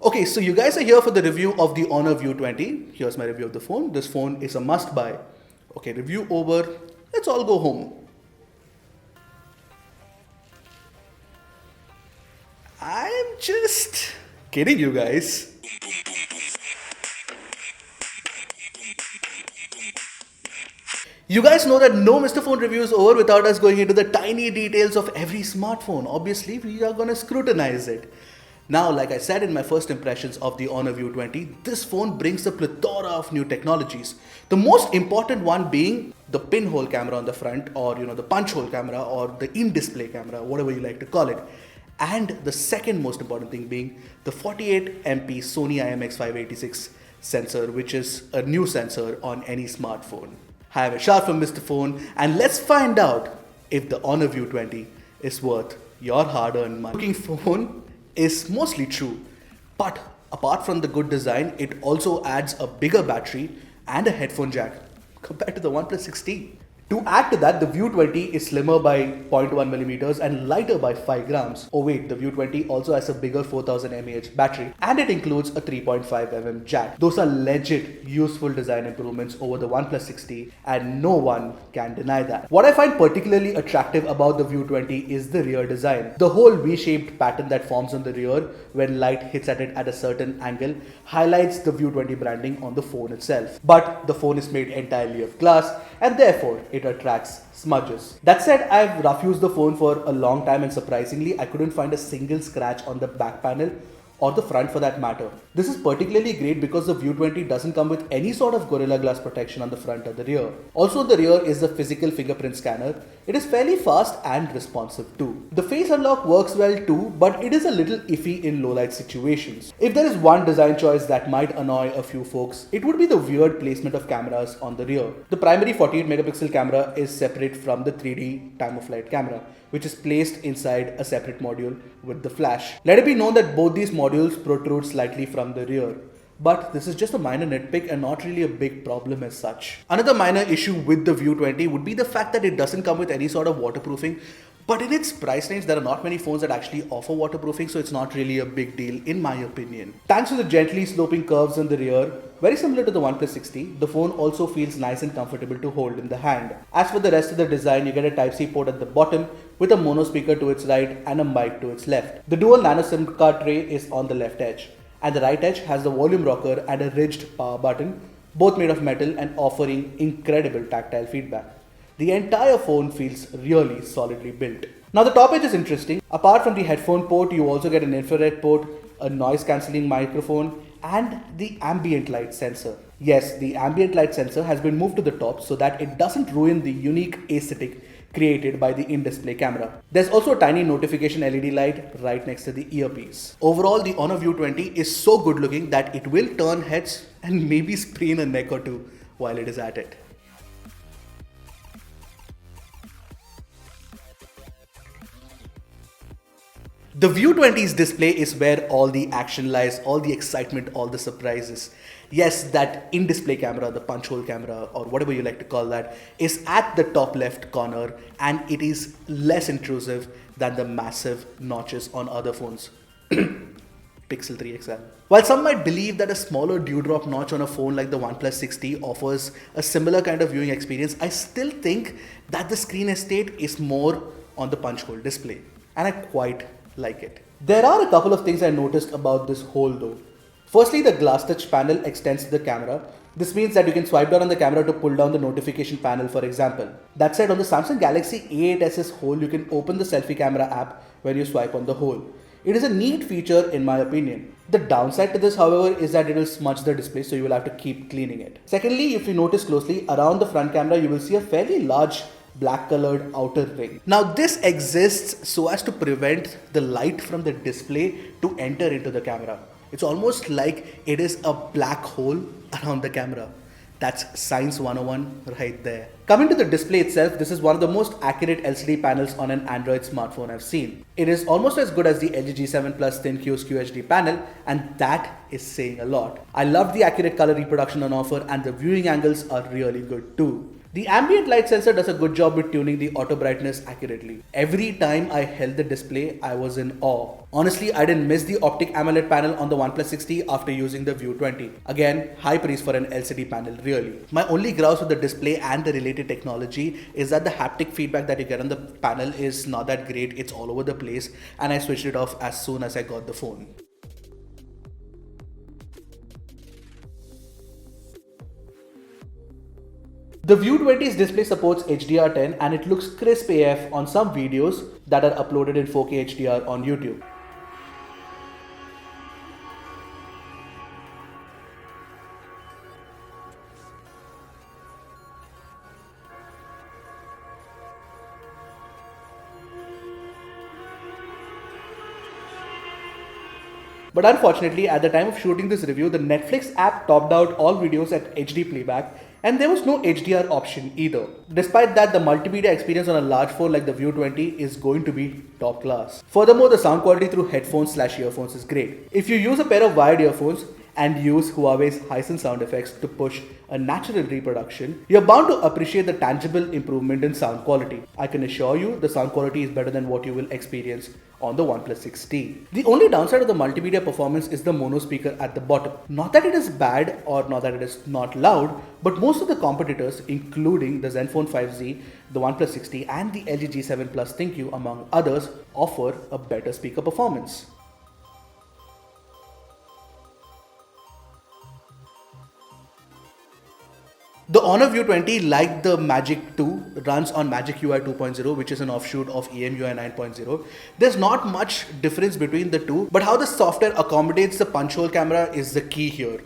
Okay, so you guys are here for the review of the Honor View 20. Here's my review of the phone. This phone is a must buy. Okay, review over. Let's all go home. I'm just kidding, you guys. You guys know that no Mr. Phone review is over without us going into the tiny details of every smartphone. Obviously, we are going to scrutinize it. Now, like I said in my first impressions of the Honor View 20, this phone brings a plethora of new technologies. The most important one being the pinhole camera on the front, or the punch hole camera, or the in-display camera, whatever you like to call it. And the second most important thing being the 48MP Sony IMX586 sensor, which is a new sensor on any smartphone. Hi, I'm Ershad from Mr. Phone, and let's find out if the Honor View 20 is worth your hard-earned money. Looking phone is mostly true, but apart from the good design, it also adds a bigger battery and a headphone jack compared to the OnePlus 16. To add to that, the View 20 is slimmer by 0.1 millimeters and lighter by 5 grams. Oh wait, the View 20 also has a bigger 4000 mAh battery, and it includes a 3.5mm jack. Those are legit useful design improvements over the OnePlus 60, and no one can deny that. What I find particularly attractive about the View 20 is the rear design. The whole V-shaped pattern that forms on the rear when light hits at it at a certain angle highlights the View 20 branding on the phone itself. But the phone is made entirely of glass, and therefore it attracts smudges. That said, I've rough used the phone for a long time, and surprisingly, I couldn't find a single scratch on the back panel or the front for that matter. This is particularly great because the View 20 doesn't come with any sort of Gorilla Glass protection on the front or the rear. Also, the rear is a physical fingerprint scanner. It is fairly fast and responsive too. The face unlock works well too, but it is a little iffy in low light situations. If there is one design choice that might annoy a few folks, it would be the weird placement of cameras on the rear. The primary 48 megapixel camera is separate from the 3D time of flight camera, which is placed inside a separate module with the flash. Let it be known that both these modules protrude slightly from the rear, but this is just a minor nitpick and not really a big problem as such. Another minor issue with the View 20 would be the fact that it doesn't come with any sort of waterproofing, but in its price range there are not many phones that actually offer waterproofing, so it's not really a big deal in my opinion. Thanks to the gently sloping curves in the rear, very similar to the OnePlus 60, the phone also feels nice and comfortable to hold in the hand. As for the rest of the design, you get a Type-C port at the bottom with a mono speaker to its right and a mic to its left. The dual nano SIM card tray is on the left edge, and the right edge has the volume rocker and a ridged power button, both made of metal and offering incredible tactile feedback. The entire phone feels really solidly built. Now the top edge is interesting. Apart from the headphone port, you also get an infrared port, a noise cancelling microphone, and the ambient light sensor. Yes, the ambient light sensor has been moved to the top so that it doesn't ruin the unique aesthetic created by the in-display camera. There's also a tiny notification LED light right next to the earpiece. Overall, the Honor View 20 is so good looking that it will turn heads and maybe sprain a neck or two while it is at it. The View 20's display is where all the action lies, all the excitement, all the surprises. Yes, that in-display camera, the punch hole camera, or whatever you like to call that, is at the top left corner, and it is less intrusive than the massive notches on other phones. Pixel 3 XL. While some might believe that a smaller dewdrop notch on a phone like the OnePlus 60 offers a similar kind of viewing experience, I still think that the screen estate is more on the punch hole display, and I quite like it. There are a couple of things I noticed about this hole though. Firstly, the glass touch panel extends to the camera. This means that you can swipe down on the camera to pull down the notification panel, for example. That said, on the Samsung Galaxy A8s's hole, you can open the selfie camera app when you swipe on the hole. It is a neat feature in my opinion. The downside to this, however, is that it will smudge the display, so you will have to keep cleaning it. Secondly, if you notice closely, around the front camera, you will see a fairly large black colored outer ring. Now this exists so as to prevent the light from the display to enter into the camera. It's almost like it is a black hole around the camera. That's Science 101 right there. Coming to the display itself, this is one of the most accurate LCD panels on an Android smartphone I've seen. It is almost as good as the LG G7 Plus thin-QS QHD panel, and that is saying a lot. I love the accurate color reproduction on offer, and the viewing angles are really good too. The ambient light sensor does a good job with tuning the auto brightness accurately. Every time I held the display, I was in awe. Honestly, I didn't miss the optic AMOLED panel on the OnePlus 6T after using the View 20. Again, high praise for an LCD panel, really. My only grouse with the display and the related technology is that the haptic feedback that you get on the panel is not that great. It's all over the place, and I switched it off as soon as I got the phone. The View 20's display supports HDR10 and it looks crisp AF on some videos that are uploaded in 4K HDR on YouTube. But unfortunately, at the time of shooting this review, the Netflix app topped out all videos at HD playback and there was no HDR option either. Despite that, the multimedia experience on a large phone like the View 20 is going to be top class. Furthermore, the sound quality through headphones/earphones is great. If you use a pair of wired earphones, and use Huawei's Hisense sound effects to push a natural reproduction, you're bound to appreciate the tangible improvement in sound quality. I can assure you the sound quality is better than what you will experience on the OnePlus 6T. The only downside of the multimedia performance is the mono speaker at the bottom. Not that it is bad or not that it is not loud, but most of the competitors, including the Zenfone 5Z, the OnePlus 6T and the LG G7 Plus ThinQ among others, offer a better speaker performance. The Honor View 20, like the Magic 2, runs on Magic UI 2.0, which is an offshoot of EMUI 9.0. There's not much difference between the two, but how the software accommodates the punch hole camera is the key here.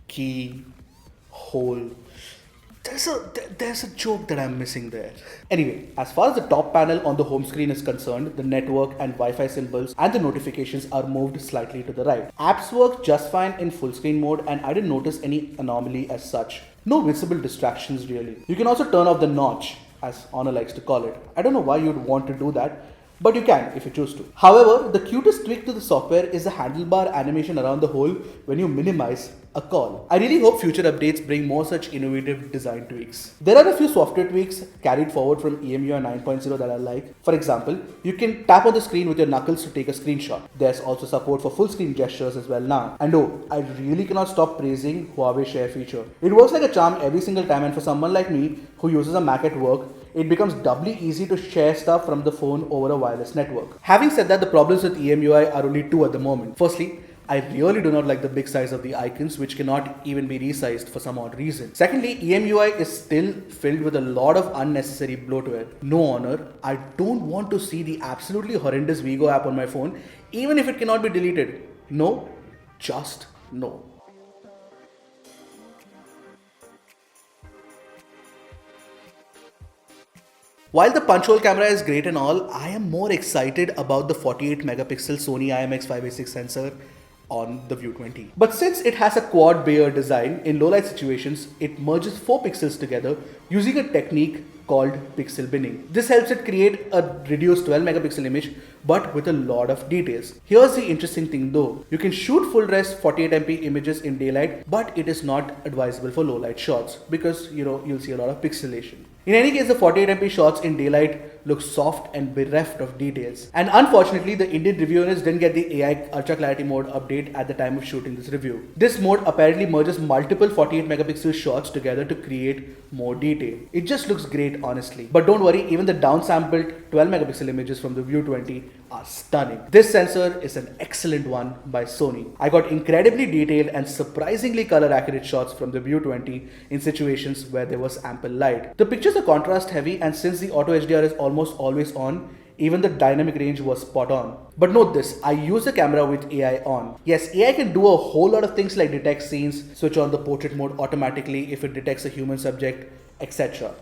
Key, hole. There's a joke that I'm missing there. Anyway, as far as the top panel on the home screen is concerned, the network and Wi-Fi symbols and the notifications are moved slightly to the right. Apps work just fine in full screen mode and I didn't notice any anomaly as such. No visible distractions really. You can also turn off the notch, as Honor likes to call it. I don't know why you'd want to do that, but you can if you choose to. However, the cutest tweak to the software is the handlebar animation around the hole when you minimize a call. I really hope future updates bring more such innovative design tweaks. There are a few software tweaks carried forward from EMUI 9.0 that I like. For example, you can tap on the screen with your knuckles to take a screenshot. There's also support for full screen gestures as well now. And oh, I really cannot stop praising Huawei Share feature. It works like a charm every single time, and for someone like me who uses a Mac at work, it becomes doubly easy to share stuff from the phone over a wireless network. Having said that, the problems with EMUI are only two at the moment. Firstly, I really do not like the big size of the icons, which cannot even be resized for some odd reason. Secondly, EMUI is still filled with a lot of unnecessary bloatware. No Honor, I don't want to see the absolutely horrendous Vigo app on my phone, even if it cannot be deleted. No, just no. While the punch hole camera is great and all, I am more excited about the 48 megapixel Sony IMX586 sensor on the View 20. But since it has a quad Bayer design, in low light situations, it merges 4 pixels together using a technique called pixel binning. This helps it create a reduced 12 megapixel image but with a lot of details. Here's the interesting thing though. You can shoot full res 48MP images in daylight, but it is not advisable for low light shots because you'll see a lot of pixelation. In any case, the 48MP shots in daylight look soft and bereft of details. And unfortunately, the Indian reviewers didn't get the AI Ultra Clarity mode update at the time of shooting this review. This mode apparently merges multiple 48 megapixel shots together to create more detail. It just looks great, honestly. But don't worry, even the downsampled 12 megapixel images from the View 20 are stunning. This sensor is an excellent one by Sony. I got incredibly detailed and surprisingly color accurate shots from the View 20 in situations where there was ample light. The pictures are contrast heavy, and since the auto HDR is almost always on, even the dynamic range was spot on. But note this, I use the camera with AI on. Yes, AI can do a whole lot of things like detect scenes, switch on the portrait mode automatically if it detects a human subject, etc.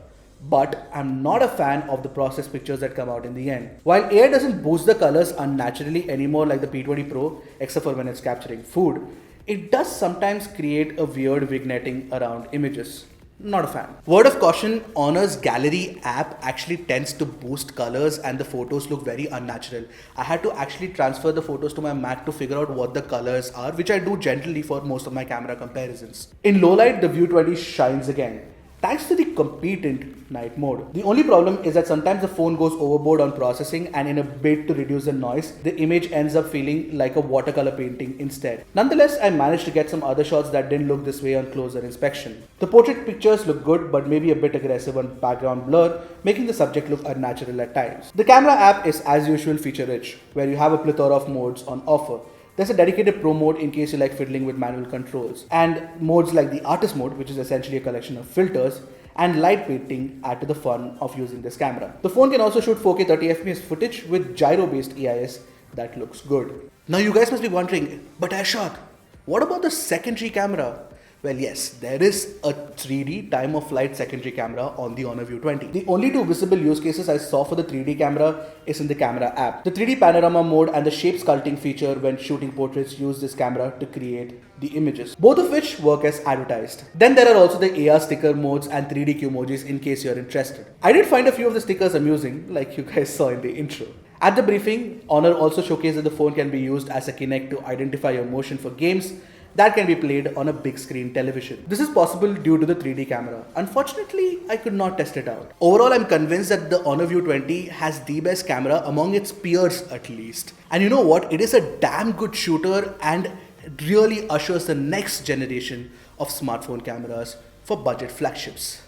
But I'm not a fan of the processed pictures that come out in the end. While AI doesn't boost the colors unnaturally anymore like the P20 Pro, except for when it's capturing food, it does sometimes create a weird vignetting around images. Not a fan. Word of caution, Honor's Gallery app actually tends to boost colors and the photos look very unnatural. I had to actually transfer the photos to my Mac to figure out what the colors are, which I do generally for most of my camera comparisons. In low light, the View 20 shines again. thanks to the competent night mode. The only problem is that sometimes the phone goes overboard on processing, and in a bid to reduce the noise, the image ends up feeling like a watercolor painting instead. Nonetheless, I managed to get some other shots that didn't look this way on closer inspection. The portrait pictures look good, but maybe a bit aggressive on background blur, making the subject look unnatural at times. The camera app is as usual feature rich, where you have a plethora of modes on offer. There's a dedicated pro mode in case you like fiddling with manual controls, and modes like the artist mode, which is essentially a collection of filters, and light painting add to the fun of using this camera. The phone can also shoot 4K 30fps footage with gyro-based EIS that looks good. Now you guys must be wondering, but Ershad, what about the secondary camera? Well, yes, there is a 3D time of flight secondary camera on the Honor View 20. The only two visible use cases I saw for the 3D camera is in the camera app. The 3D panorama mode and the shape sculpting feature when shooting portraits use this camera to create the images, both of which work as advertised. Then there are also the AR sticker modes and 3D emojis in case you're interested. I did find a few of the stickers amusing, like you guys saw in the intro. At the briefing, Honor also showcased that the phone can be used as a Kinect to identify your motion for games that can be played on a big screen television. This is possible due to the 3D camera. Unfortunately, I could not test it out. Overall, I'm convinced that the Honor View 20 has the best camera among its peers at least. And you know what? It is a damn good shooter and really ushers the next generation of smartphone cameras for budget flagships.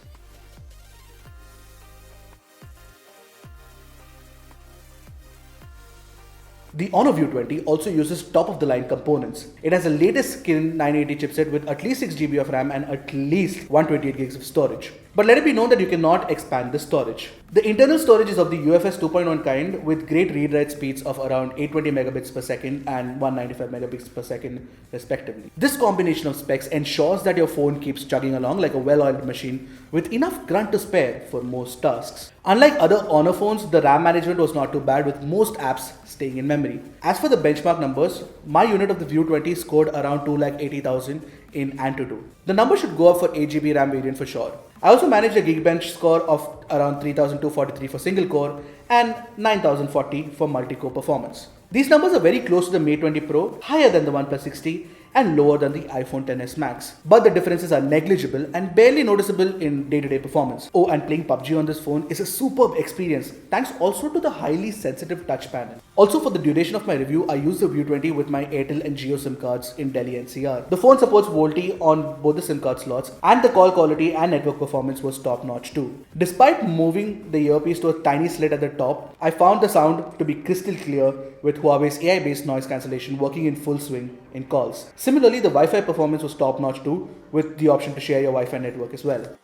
The Honor View 20 also uses top-of-the-line components. It has the latest Kirin 980 chipset with at least 6GB of RAM and at least 128GB of storage. But let it be known that you cannot expand the storage. The internal storage is of the UFS 2.1 kind with great read-write speeds of around 820 megabits per second and 195 megabits per second respectively. This combination of specs ensures that your phone keeps chugging along like a well-oiled machine with enough grunt to spare for most tasks. Unlike other Honor phones, the RAM management was not too bad with most apps staying in memory. As for the benchmark numbers, my unit of the View 20 scored around 280,000 in Antutu. The number should go up for 8GB RAM variant for sure. I also managed a Geekbench score of around 3243 for single core and 9040 for multi-core performance. These numbers are very close to the Mate 20 Pro, higher than the OnePlus 60 and lower than the iPhone XS Max. But the differences are negligible and barely noticeable in day-to-day performance. Oh, and playing PUBG on this phone is a superb experience, thanks also to the highly sensitive touch panel. Also, for the duration of my review, I used the View 20 with my Airtel and Jio SIM cards in Delhi NCR. The phone supports VoLTE on both the SIM card slots, and the call quality and network performance was top-notch too. Despite moving the earpiece to a tiny slit at the top, I found the sound to be crystal clear with Huawei's AI-based noise cancellation working in full swing in calls. Similarly, the Wi-Fi performance was top-notch too, with the option to share your Wi-Fi network as well.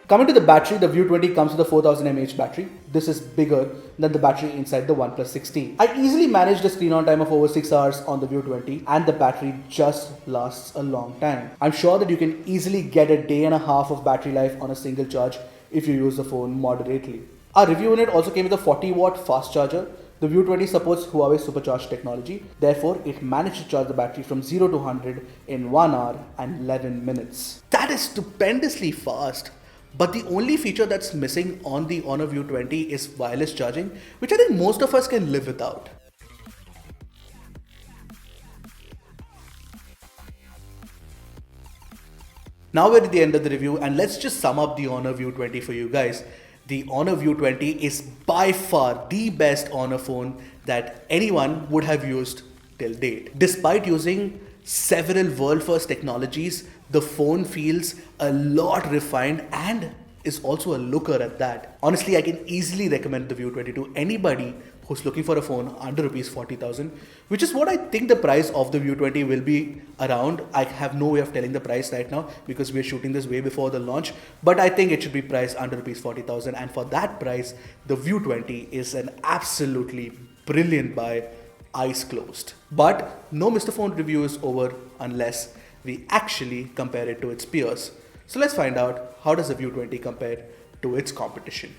Coming to the battery, the View 20 comes with a 4000 mAh battery. This is bigger than the battery inside the OnePlus 60. I easily managed a screen on time of over 6 hours on the View 20 and the battery just lasts a long time. I'm sure that you can easily get a day and a half of battery life on a single charge if you use the phone moderately. Our review unit also came with a 40-watt fast charger. The View 20 supports Huawei supercharged technology. Therefore, it managed to charge the battery from 0 to 100 in 1 hour and 11 minutes. That is stupendously fast. But the only feature that's missing on the Honor View 20 is wireless charging, which I think most of us can live without. Now we're at the end of the review and let's just sum up the Honor View 20 for you guys. The Honor View 20 is by far the best Honor phone that anyone would have used till date. Despite using several world-first technologies, the phone feels a lot refined and is also a looker at that. Honestly, I can easily recommend the View 20 to anybody who's looking for a phone under rupees 40,000, which is what I think the price of the View 20 will be around. I have no way of telling the price right now because we're shooting this way before the launch, but I think it should be priced under rupees 40,000, and for that price, the View 20 is an absolutely brilliant buy, eyes closed. But no Mr. Phone review is over unless we actually compare it to its peers. So let's find out, how does the View 20 compare to its competition.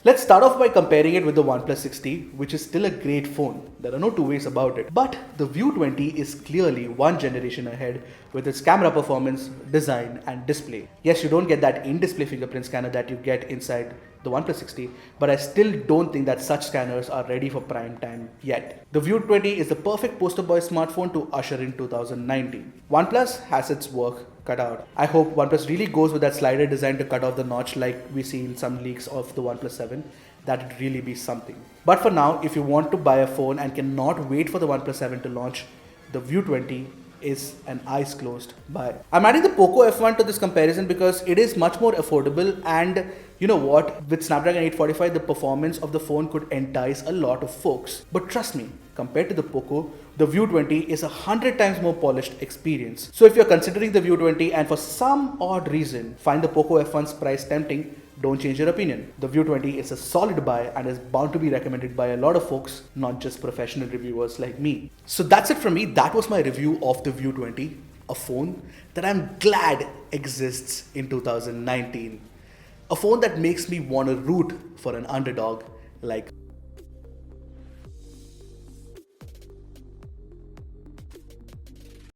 Let's start off by comparing it with the OnePlus 60, which is still a great phone. There are no two ways about it. But the View 20 is clearly one generation ahead with its camera performance, design and display. Yes, you don't get that in-display fingerprint scanner that you get inside the OnePlus 60, but I still don't think that such scanners are ready for prime time yet. The View 20 is the perfect poster boy smartphone to usher in 2019. OnePlus has its work cut out. I hope OnePlus really goes with that slider design to cut off the notch like we see in some leaks of the OnePlus 7. That would really be something. But for now, if you want to buy a phone and cannot wait for the OnePlus 7 to launch, the View 20 is an eyes closed buy. I'm adding the Poco F1 to this comparison because it is much more affordable, and you know what, with Snapdragon 845 the performance of the phone could entice a lot of folks. But trust me, compared to the Poco, the View 20 is 100 times more polished experience. So if you're considering the View 20 and for some odd reason find the Poco F1's price tempting, don't change your opinion. The View 20 is a solid buy and is bound to be recommended by a lot of folks, not just professional reviewers like me. So that's it from me. That was my review of the View 20, a phone that I'm glad exists in 2019. A phone that makes me want to root for an underdog like